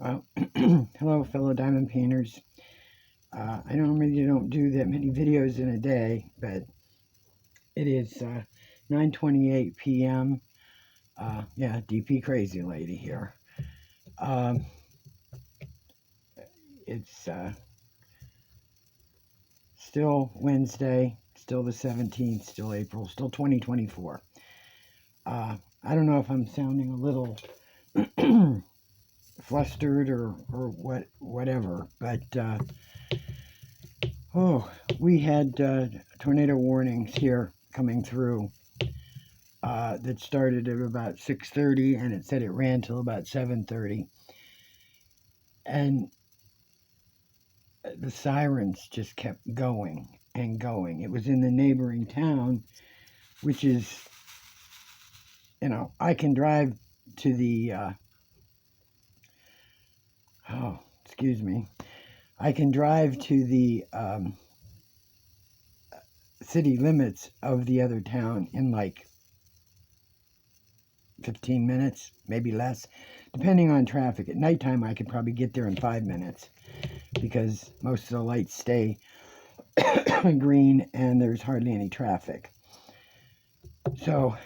Well, hello, fellow diamond painters. I normally don't do that many videos in a day, but it is 9:28 p.m. Yeah, DP crazy lady here. Um, it's still Wednesday, still the 17th, still April, still 2024. I don't know if I'm sounding a little flustered or whatever, but we had tornado warnings here coming through that started at about 6:30, and it said it ran till about 7:30, and the sirens just kept going and going. It was in the neighboring town, which is, I can drive to the oh, excuse me, I can drive to the city limits of the other town in like 15 minutes, maybe less, depending on traffic. At nighttime, I could probably get there in 5 minutes because most of the lights stay green and there's hardly any traffic. So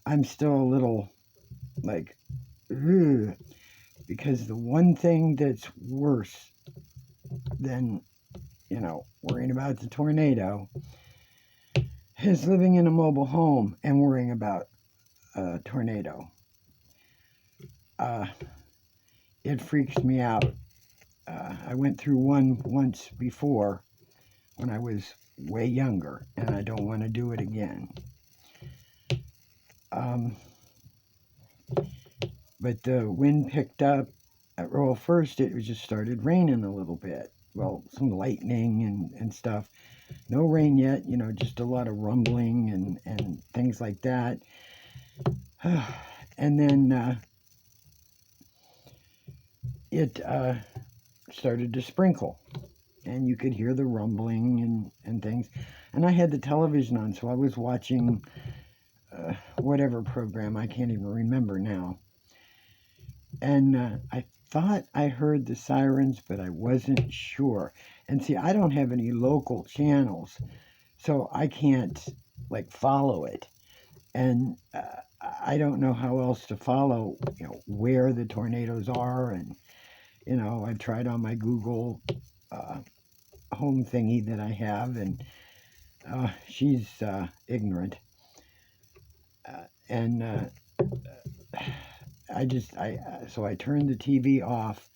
I'm still a little like, ugh, because the one thing that's worse than, worrying about the tornado is living in a mobile home and worrying about a tornado. It freaks me out. I went through one once before when I was way younger, and I don't want to do it again. But the wind picked up. Well, first it just started raining a little bit. Well, some lightning and stuff. No rain yet, just a lot of rumbling and things like that. And then it started to sprinkle. And you could hear the rumbling and things. And I had the television on, so I was watching whatever program. I can't even remember now. And I thought I heard the sirens, but I wasn't sure. And see, I don't have any local channels, so I can't follow it. And I don't know how else to follow, where the tornadoes are. And I've tried on my Google home thingy that I have, and she's ignorant. So I turned the TV off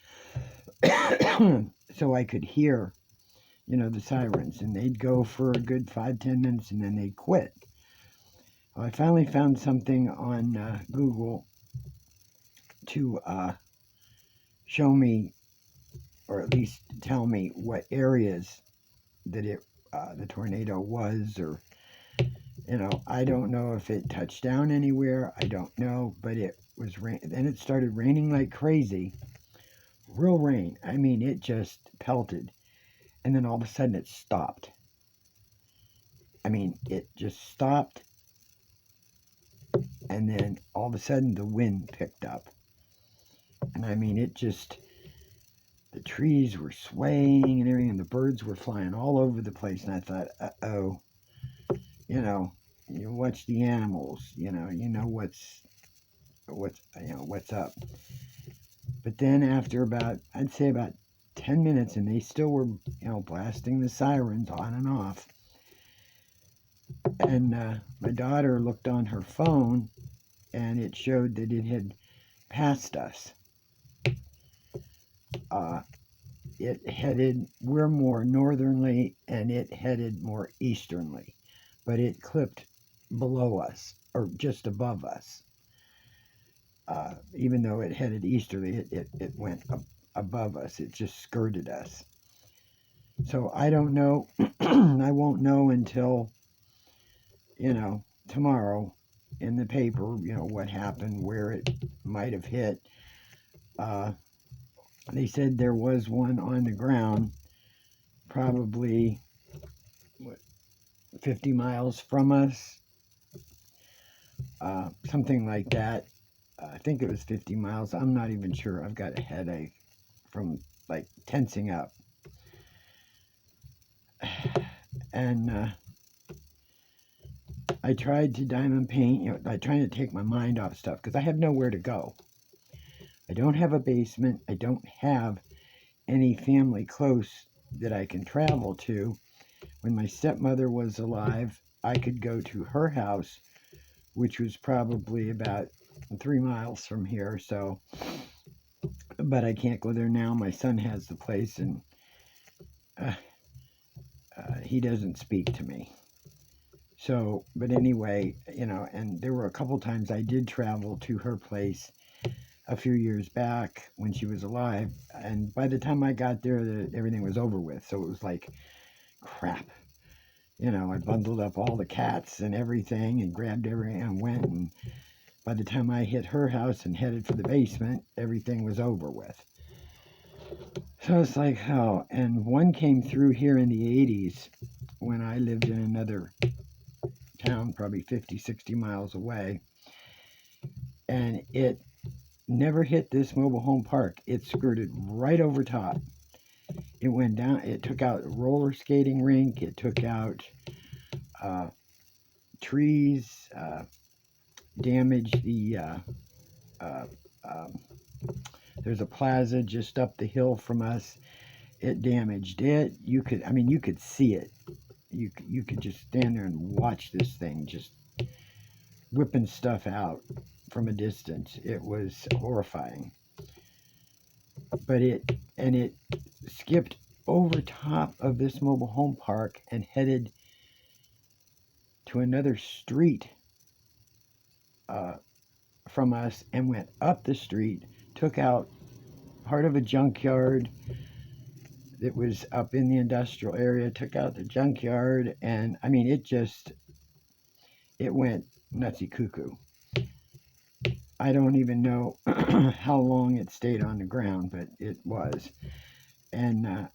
so I could hear, the sirens, and they'd go for a good 5-10 minutes and then they'd quit. Well, I finally found something on Google to show me, or at least tell me what areas that the tornado was, or I don't know if it touched down anywhere. I don't know, but it was rain. Then it started raining like crazy. Real rain. I mean, it just pelted. And then all of a sudden it stopped. I mean, it just stopped. And then all of a sudden the wind picked up. And I mean, the trees were swaying and everything, and the birds were flying all over the place. And I thought, uh-oh, you watch the animals, you know what's up. But then after I'd say about 10 minutes, and they still were, blasting the sirens on and off. And my daughter looked on her phone, and it showed that it had passed us. We're more northernly, and it headed more easternly. But it clipped below us, or just above us. Even though it headed easterly, it went above us. It just skirted us. So I don't know. I won't know until, tomorrow in the paper, what happened, where it might have hit. They said there was one on the ground, probably 50 miles from us, something like that. I think it was 50 miles. I'm not even sure. I've got a headache from like tensing up. And I tried to diamond paint, I tried to take my mind off stuff because I have nowhere to go. I don't have a basement. I don't have any family close that I can travel to. When my stepmother was alive, I could go to her house, which was probably about 3 miles from here. So, but I can't go there now. My son has the place, and uh, he doesn't speak to me. So, but anyway, and there were a couple times I did travel to her place a few years back when she was alive, and by the time I got there, everything was over with. So it was like, crap. I bundled up all the cats and everything and grabbed everything and went. And by the time I hit her house and headed for the basement, everything was over with. So it's like, oh, and one came through here in the 80s when I lived in another town, probably 50, 60 miles away. And it never hit this mobile home park. It skirted right over top. It went down, it took out a roller skating rink, it took out trees, damaged the, uh, um, there's a plaza just up the hill from us. It damaged it. You could see it. You could just stand there and watch this thing just whipping stuff out from a distance. It was horrifying. But it skipped over top of this mobile home park and headed to another street from us and went up the street, took out part of a junkyard that was up in the industrial area, took out the junkyard, and it went nutsy cuckoo. I don't even know how long it stayed on the ground, but it was. And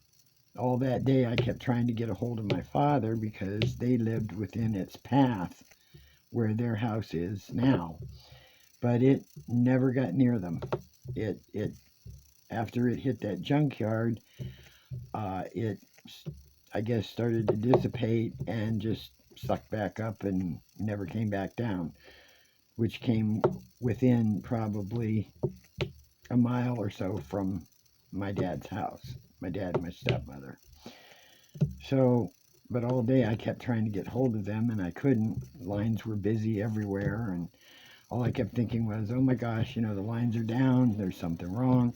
all that day I kept trying to get a hold of my father because they lived within its path where their house is now. But it never got near them. It after it hit that junkyard, it I guess started to dissipate and just sucked back up and never came back down, which came within probably a mile or so from my dad's house, my dad and my stepmother. So, but all day I kept trying to get hold of them and I couldn't. Lines were busy everywhere, and all I kept thinking was, oh my gosh, the lines are down, there's something wrong.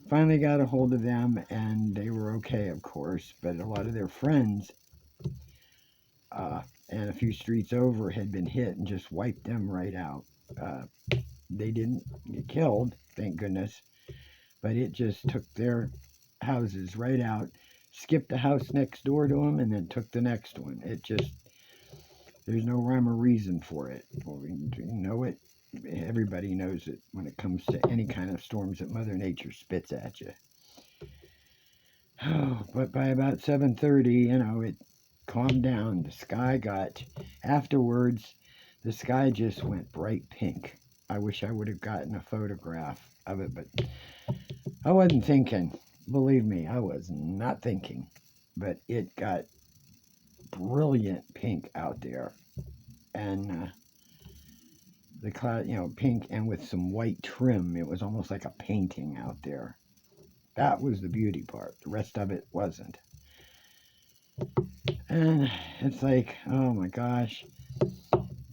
Finally got a hold of them and they were okay, of course, but a lot of their friends and a few streets over had been hit and just wiped them right out. Uh, they didn't get killed, thank goodness, but it just took their houses right out, skipped the house next door to them, and then took the next one. There's no rhyme or reason for it. Well, it. Everybody knows it when it comes to any kind of storms that Mother Nature spits at you. Oh, but by about 7:30, it calmed down. Afterwards, the sky just went bright pink. I wish I would have gotten a photograph of it, but I wasn't thinking. Believe me, I was not thinking. But it got brilliant pink out there. And the cloud, pink and with some white trim. It was almost like a painting out there. That was the beauty part. The rest of it wasn't. And it's like, oh my gosh.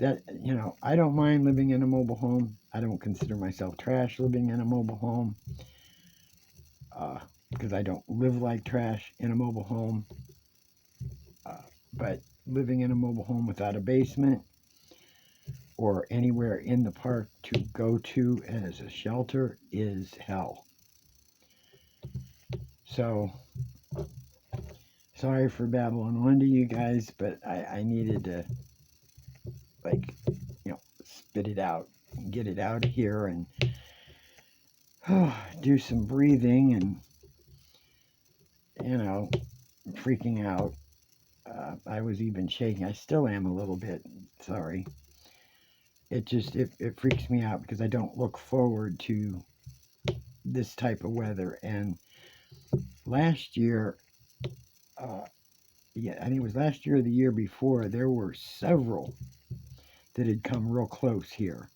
I don't mind living in a mobile home. I don't consider myself trash living in a mobile home. Because I don't live like trash in a mobile home. But living in a mobile home without a basement or anywhere in the park to go to as a shelter is hell. So, sorry for babbling on to you guys, but I needed to, spit it out, get it out of here, and do some breathing and, freaking out. I was even shaking. I still am a little bit, sorry. it freaks me out because I don't look forward to this type of weather. And last year, yeah, I think it was last year or the year before, there were several that had come real close here.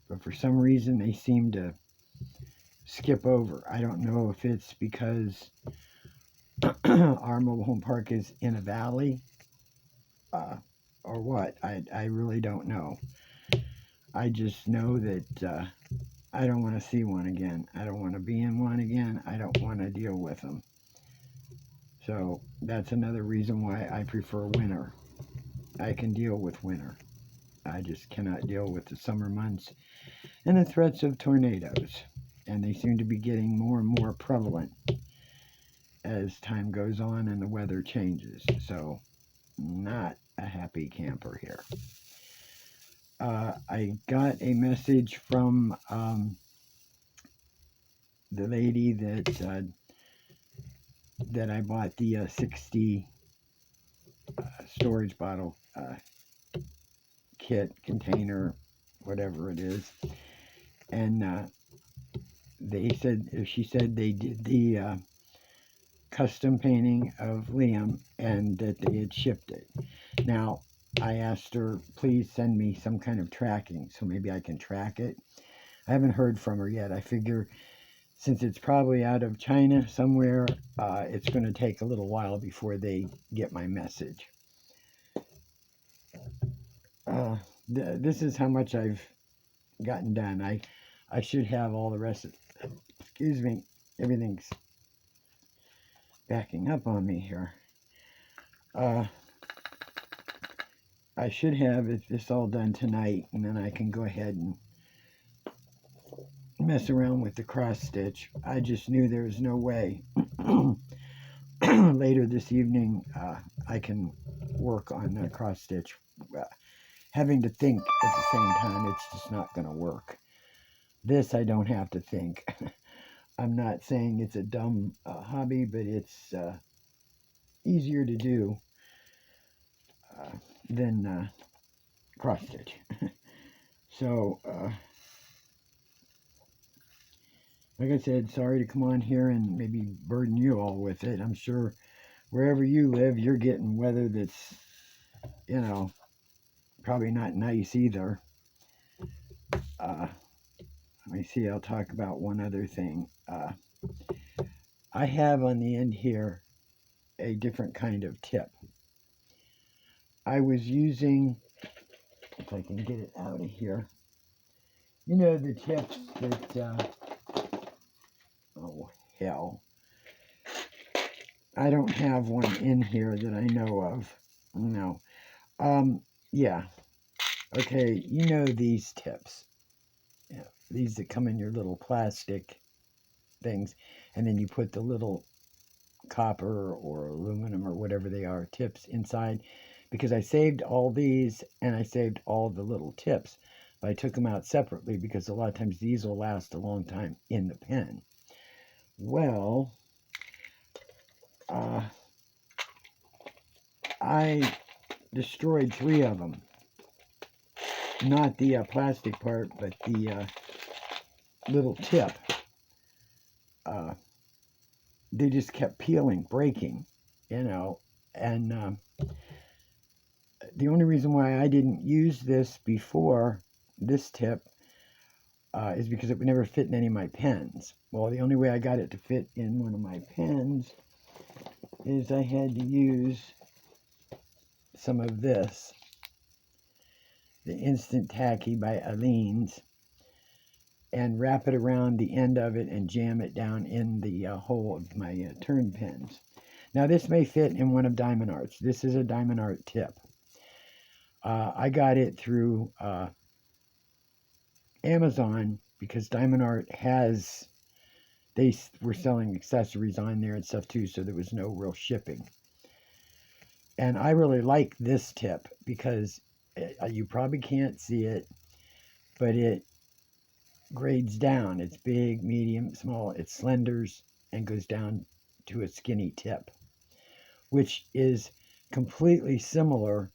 But for some reason, they seem to skip over. I don't know if it's because our mobile home park is in a valley uh, or what. I really don't know. I just know that I don't want to see one again. I don't want to be in one again. I don't want to deal with them. So that's another reason why I prefer winter. I can deal with winter. I just cannot deal with the summer months and the threats of tornadoes. And they seem to be getting more and more prevalent as time goes on and the weather changes. So, not a happy camper here. I got a message from the lady that I bought the 60 storage bottle kit container, whatever it is, and she said they did the custom painting of Liam and that they had shipped it. Now, I asked her, please send me some kind of tracking so maybe I can track it. I haven't heard from her yet. I figure since it's probably out of China somewhere, it's going to take a little while before they get my message. This is how much I've gotten done. I should have all the rest of, excuse me, everything's backing up on me here. I should have this all done tonight, and then I can go ahead and mess around with the cross stitch. I just knew there was no way later this evening I can work on the cross stitch. Having to think at the same time, it's just not going to work. This I don't have to think. I'm not saying it's a dumb hobby, but it's easier to do than cross stitch. So, like I said, sorry to come on here and maybe burden you all with it. I'm sure wherever you live, you're getting weather that's, probably not nice either. Let me see, I'll talk about one other thing. I have on the end here a different kind of tip. I was using, if I can get it out of here, the tips that, oh hell, I don't have one in here that I know of. No. Yeah. Okay, these tips. Yeah, these that come in your little plastic things, and then you put the little copper or aluminum or whatever they are tips inside, because I saved all these and I saved all the little tips, but I took them out separately because a lot of times these will last a long time in the pen. Well, I destroyed 3 of them. Not the plastic part, but the little tip. They just kept peeling, breaking, and the only reason why I didn't use this before, this tip, is because it would never fit in any of my pens. Well, the only way I got it to fit in one of my pens is I had to use some of this, the Instant Tacky by Aleene's, and wrap it around the end of it and jam it down in the hole of my turn pens. Now, this may fit in one of Diamond Art's. This is a Diamond Art tip. I got it through Amazon because Diamond Art they were selling accessories on there and stuff too, so there was no real shipping. And I really like this tip because you probably can't see it, but it grades down. It's big, medium, small. It slenders and goes down to a skinny tip, which is completely similar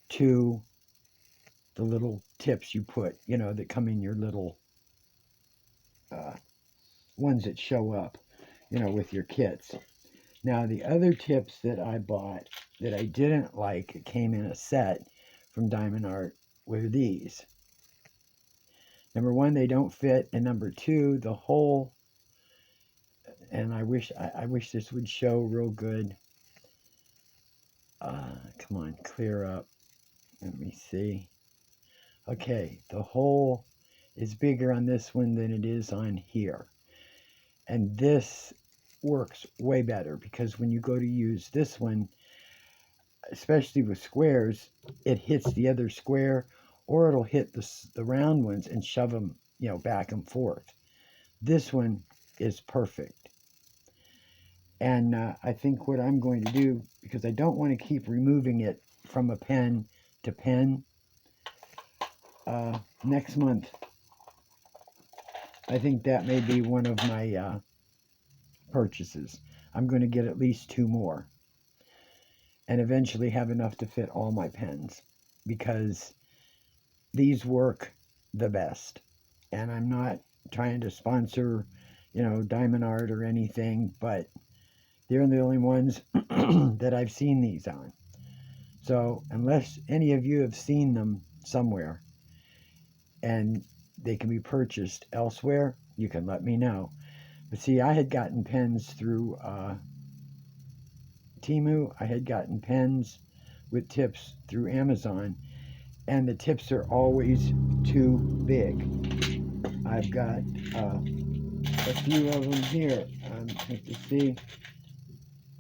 to the little tips you put, that come in your little uh, ones that show up, with your kits. Now, the other tips that I bought that I didn't like, it came in a set from Diamond Art, were these. Number one, they don't fit, and number two, the hole, and I wish this would show real good. Come on, clear up. Let me see. Okay, the hole is bigger on this one than it is on here. And this works way better because when you go to use this one, especially with squares, it hits the other square, or it'll hit the round ones and shove them, back and forth. This one is perfect. And I think what I'm going to do, because I don't want to keep removing it from a pen to pen, next month, I think that may be one of my purchases. I'm going to get at least 2 more and eventually have enough to fit all my pens, because these work the best. And I'm not trying to sponsor, Diamond Art or anything, but they're the only ones that I've seen these on. So unless any of you have seen them somewhere and they can be purchased elsewhere, you can let me know. But see, I had gotten pens through Temu. I had gotten pens with tips through Amazon, and the tips are always too big. I've got a few of them here. Have to see.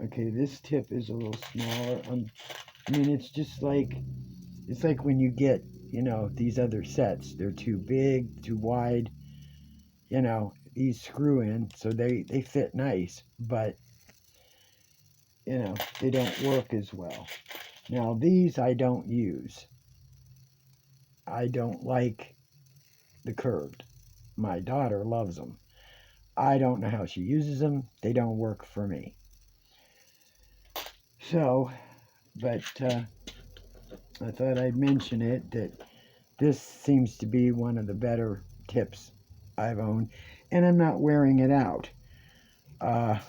Okay, this tip is a little smaller. I mean, it's like when you get, these other sets. They're too big, too wide. These screw in, so they fit nice, but they don't work as well. Now, these I don't use. I don't like the curved. My daughter loves them. I don't know how she uses them. They don't work for me. So, but I thought I'd mention it, that this seems to be one of the better tips I've owned, and I'm not wearing it out. I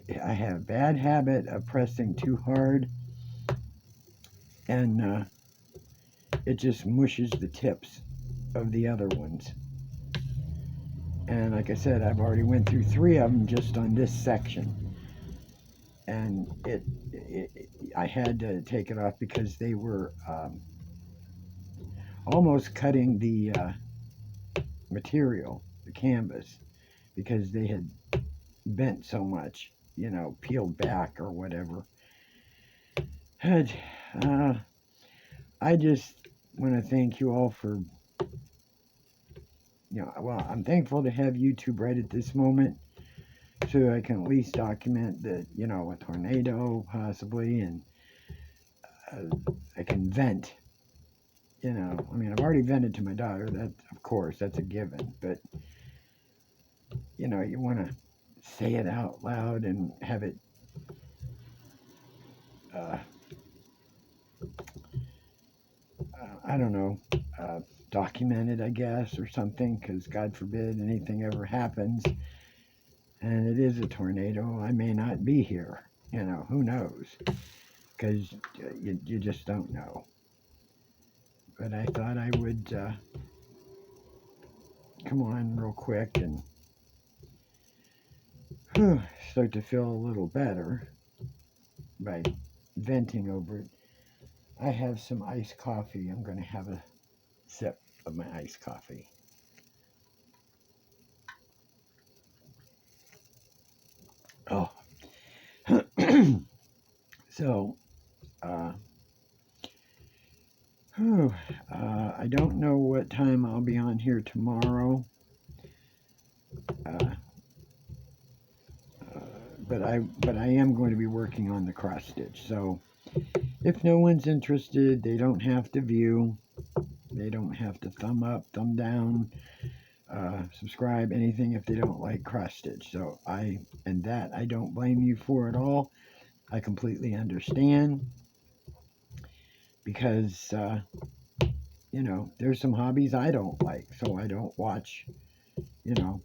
have a bad habit of pressing too hard, and it just mushes the tips of the other ones. And like I said, I've already went through 3 of them just on this section, and I had to take it off because they were almost cutting the material, the canvas, because they had bent so much, peeled back or whatever. And, I just want to thank you all for, well, I'm thankful to have YouTube right at this moment, so I can at least document that, a tornado possibly, and I can vent. I mean, I've already vented to my daughter. That, of course, that's a given. But, you want to say it out loud and have it I don't know, documented, I guess, or something, because God forbid anything ever happens and it is a tornado, I may not be here. Who knows? Because you just don't know. But I thought I would come on real quick and start to feel a little better by venting over it. I have some iced coffee. I'm going to have a sip of my iced coffee. Oh. So, I don't know what time I'll be on here tomorrow, but I am going to be working on the cross stitch. So, if no one's interested, they don't have to view, they don't have to thumb up, thumb down, subscribe, anything if they don't like cross stitch. So I don't blame you for at all. I completely understand, because you know, there's some hobbies I don't like, so I don't watch, you know,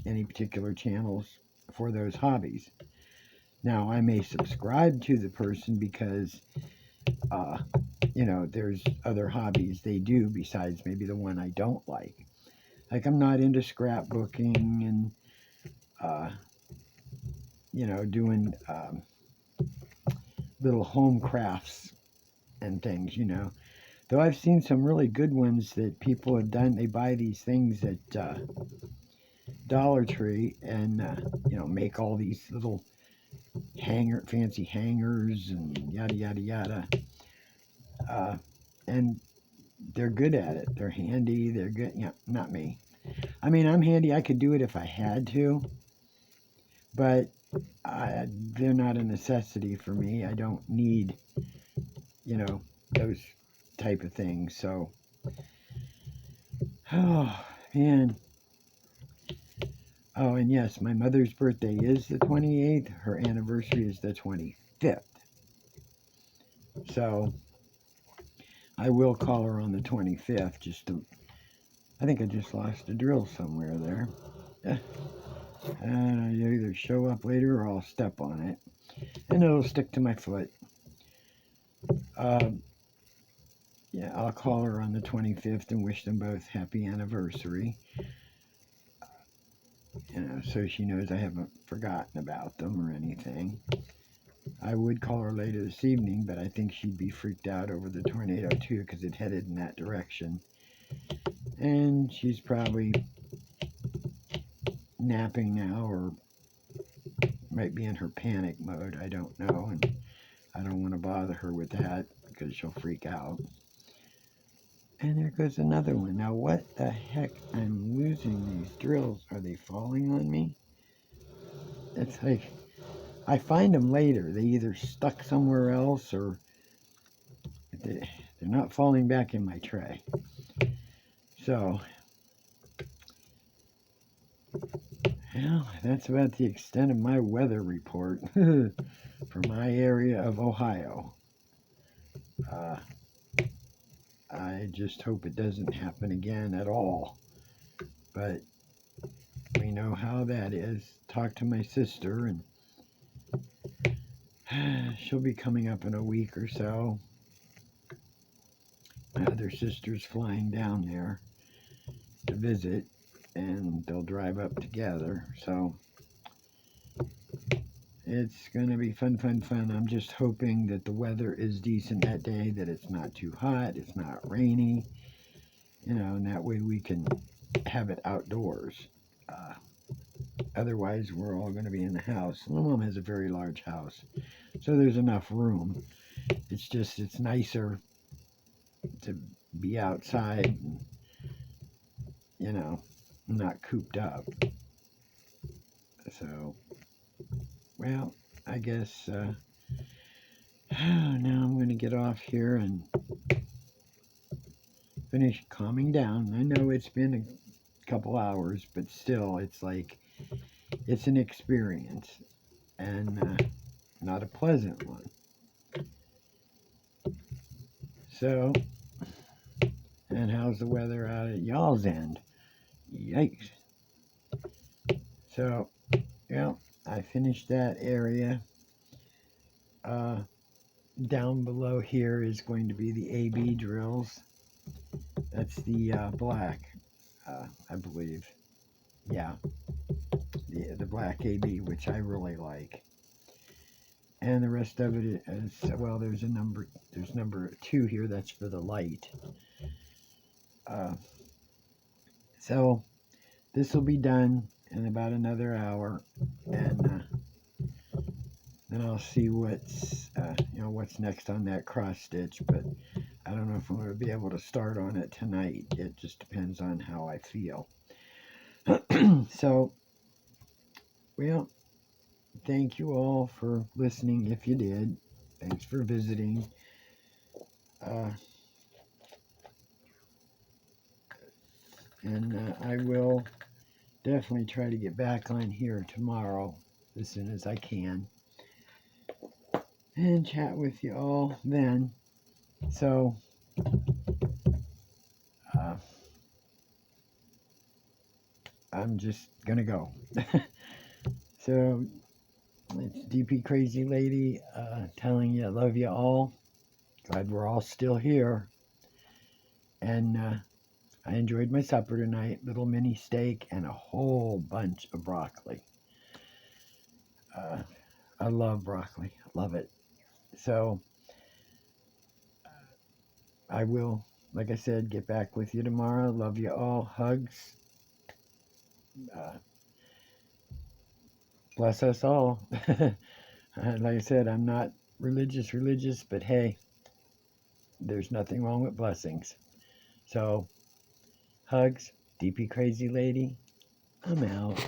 any particular channels for those hobbies. Now, I may subscribe to the person because, uh, you know, there's other hobbies they do besides maybe the one I don't like. Like, I'm not into scrapbooking and, uh, you know, doing little home crafts and things, you know. Though I've seen some really good ones that people have done. They buy these things at Dollar Tree and, you know, make all these little fancy hangers and yada, yada, yada. And they're good at it. They're handy. They're good. Yeah, not me. I mean, I'm handy. I could do it if I had to, but they're not a necessity for me. I don't need, you know, those type of things. So, oh, man. Oh, and yes, my mother's birthday is the 28th. Her anniversary is the 25th. So, I will call her on the 25th just to. I think I just lost a drill somewhere there. And I either show up later or I'll step on it. And it'll stick to my foot. Yeah, I'll call her on the 25th and wish them both happy anniversary. You know, so she knows I haven't forgotten about them or anything. I would call her later this evening, but I think she'd be freaked out over the tornado too because it headed in that direction. And she's probably napping now or might be in her panic mode. I don't know. And I don't want to bother her with that because she'll freak out. And there goes another one. Now, what the heck? I'm losing these drills. Are they falling on me? It's like, I find them later. They either stuck somewhere else or they're not falling back in my tray. So, well, that's about the extent of my weather report for my area of Ohio. I just hope it doesn't happen again at all. But we know how that is. Talk to my sister, and she'll be coming up in a week or so. My other sister's flying down there to visit, and they'll drive up together. So it's going to be fun, fun, fun. I'm just hoping that the weather is decent that day, that it's not too hot, it's not rainy, you know, and that way we can have it outdoors. Otherwise, we're all going to be in the house. My mom has a very large house, so there's enough room. It's just, it's nicer to be outside, and, you know, not cooped up. So, well, I guess now I'm going to get off here and finish calming down. I know it's been a couple hours, but still, it's like, it's an experience and not a pleasant one. So, and how's the weather out at y'all's end? Yikes. So, yeah, I finished that area. Down below here is going to be the AB drills. That's the black, I believe. Yeah, the black AB, which I really like. And the rest of it is, well, there's number 2 here. That's for the light. So this will be done in about another hour, and then I'll see what's what's next on that cross stitch. But I don't know if I'm going to be able to start on it tonight. It just depends on how I feel. So, well, thank you all for listening. If you did, thanks for visiting. And I will definitely try to get back on here tomorrow as soon as I can and chat with you all then. So, I'm just gonna go. So it's DP Crazy Lady telling you I love you all. Glad we're all still here. And I enjoyed my supper tonight. Little mini steak and a whole bunch of broccoli. I love broccoli. Love it. So I will, like I said, get back with you tomorrow. Love you all. Hugs. Uh, bless us all. Like I said, I'm not religious, but hey, there's nothing wrong with blessings. So, hugs, DP Crazy Lady. I'm out.